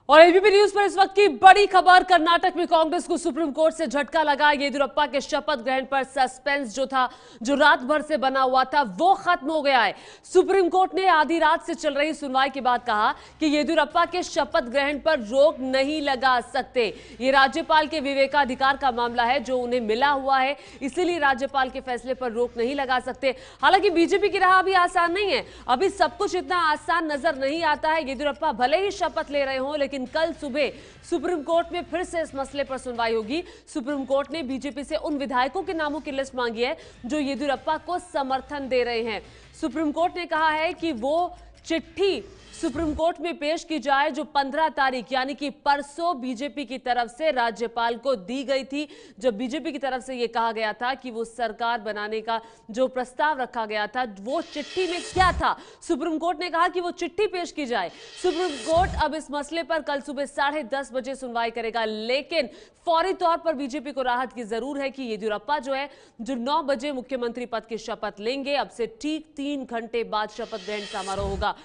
और ABP news पर इस वक्त की बड़ी खबर। कर्नाटक में कांग्रेस को सुप्रीम कोर्ट से झटका लगा। येदियुरप्पा के शपथ ग्रहण पर सस्पेंस जो था, जो रात भर से बना हुआ था, वो खत्म हो गया है। सुप्रीम कोर्ट ने आधी रात से चल रही सुनवाई के बाद कहा कि येदियुरप्पा के शपथ ग्रहण पर रोक नहीं लगा सकते। ये राज्यपाल के विवेकाधिकार का मामला है जो उन्हें मिला हुआ है, इसीलिए राज्यपाल के फैसले पर रोक नहीं लगा सकते। हालांकि बीजेपी की राह अभी आसान नहीं है, अभी सब कुछ इतना आसान नजर नहीं आता है। येदियुरप्पा भले ही शपथ ले रहे हों, लेकिन कल सुबह सुप्रीम कोर्ट में फिर से इस मसले पर सुनवाई होगी। सुप्रीम कोर्ट ने बीजेपी से उन विधायकों के नामों की लिस्ट मांगी है जो येदियुरप्पा को समर्थन दे रहे हैं। सुप्रीम कोर्ट ने कहा है कि वो चिट्ठी सुप्रीम कोर्ट में पेश की जाए जो 15 तारीख यानी कि परसों बीजेपी की तरफ से राज्यपाल को दी गई थी। जब बीजेपी की तरफ से यह कहा गया था कि वो सरकार बनाने का जो प्रस्ताव रखा गया था, वो चिट्ठी में क्या था, सुप्रीम कोर्ट ने कहा कि वो चिट्ठी पेश की जाए। सुप्रीम कोर्ट अब इस मसले पर कल सुबह 10:30 बजे सुनवाई करेगा, लेकिन फौरी तौर पर बीजेपी को राहत की जरूर है कि येदियुरप्पा जो है, जो 9 बजे मुख्यमंत्री पद की शपथ लेंगे, अब से ठीक 3 घंटे बाद शपथ ग्रहण समारोह होगा।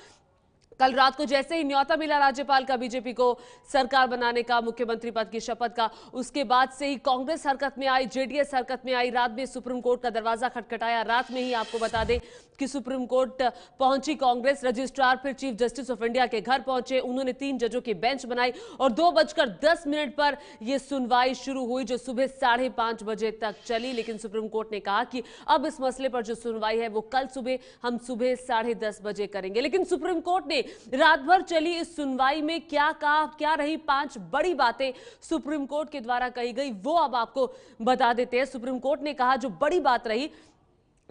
कल रात को जैसे ही न्योता मिला राज्यपाल का बीजेपी को सरकार बनाने का, मुख्यमंत्री पद की शपथ का, उसके बाद से ही कांग्रेस हरकत में आई, जेडीएस हरकत में आई। रात में सुप्रीम कोर्ट का दरवाजा खटखटाया। रात में ही आपको बता दें कि सुप्रीम कोर्ट पहुंची कांग्रेस। रजिस्ट्रार फिर चीफ जस्टिस ऑफ इंडिया के घर पहुंचे, उन्होंने 3 जजों की बेंच बनाई और 2:10 पर यह सुनवाई शुरू हुई जो सुबह 5:30 बजे तक चली। लेकिन सुप्रीम कोर्ट ने कहा कि अब इस मसले पर जो सुनवाई है वो कल सुबह हम सुबह 10:30 बजे करेंगे। लेकिन सुप्रीम कोर्ट ने रात भर चली इस सुनवाई में क्या कहा, क्या रही 5 बड़ी बातें सुप्रीम कोर्ट के द्वारा कही गई, वो अब आपको बता देते हैं। सुप्रीम कोर्ट ने कहा जो बड़ी बात रही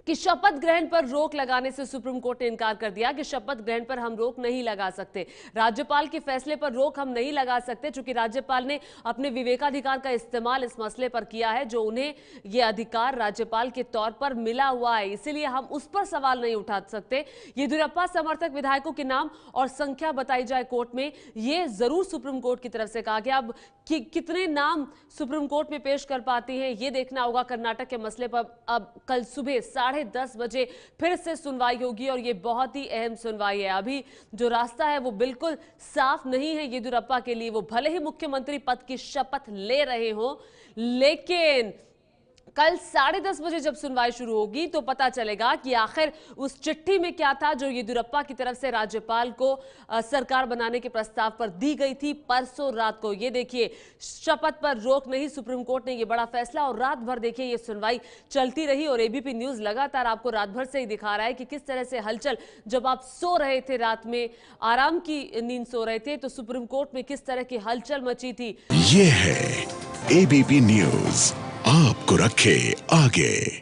कि शपथ ग्रहण पर रोक लगाने से सुप्रीम कोर्ट ने इनकार कर दिया कि शपथ ग्रहण पर हम रोक नहीं लगा सकते, राज्यपाल के फैसले पर रोक हम नहीं लगा सकते, क्योंकि राज्यपाल ने अपने विवेकाधिकार का इस्तेमाल इस मसले पर किया है जो उन्हें यह अधिकार राज्यपाल के तौर पर मिला हुआ है, इसीलिए हम उस पर सवाल नहीं उठा सकते। येदियुरप्पा समर्थक विधायकों के नाम और संख्या बताई जाए कोर्ट में, यह जरूर सुप्रीम कोर्ट की तरफ से कहा गया। अब कितने नाम सुप्रीम कोर्ट में पेश कर पाती हैं यह देखना होगा। कर्नाटक के मसले पर अब कल सुबह 10:30 बजे फिर से सुनवाई होगी और यह बहुत ही अहम सुनवाई है। अभी जो रास्ता है वो बिल्कुल साफ नहीं है येदियुरप्पा के लिए। वो भले ही मुख्यमंत्री पद की शपथ ले रहे हो, लेकिन कल 10:30 बजे जब सुनवाई शुरू होगी तो पता चलेगा कि आखिर उस चिट्ठी में क्या था जो येदियुरप्पा की तरफ से राज्यपाल को सरकार बनाने के प्रस्ताव पर दी गई थी परसों रात को। ये देखिए, शपथ पर रोक नहीं, सुप्रीम कोर्ट ने ये बड़ा फैसला, और रात भर देखिए ये सुनवाई चलती रही। और एबीपी न्यूज लगातार आपको रात भर से ही दिखा रहा है कि किस तरह से हलचल, जब आप सो रहे थे, रात में आराम की नींद सो रहे थे, तो सुप्रीम कोर्ट में किस तरह की हलचल मची थी। ये है एबीपी न्यूज, आपको रखे आगे।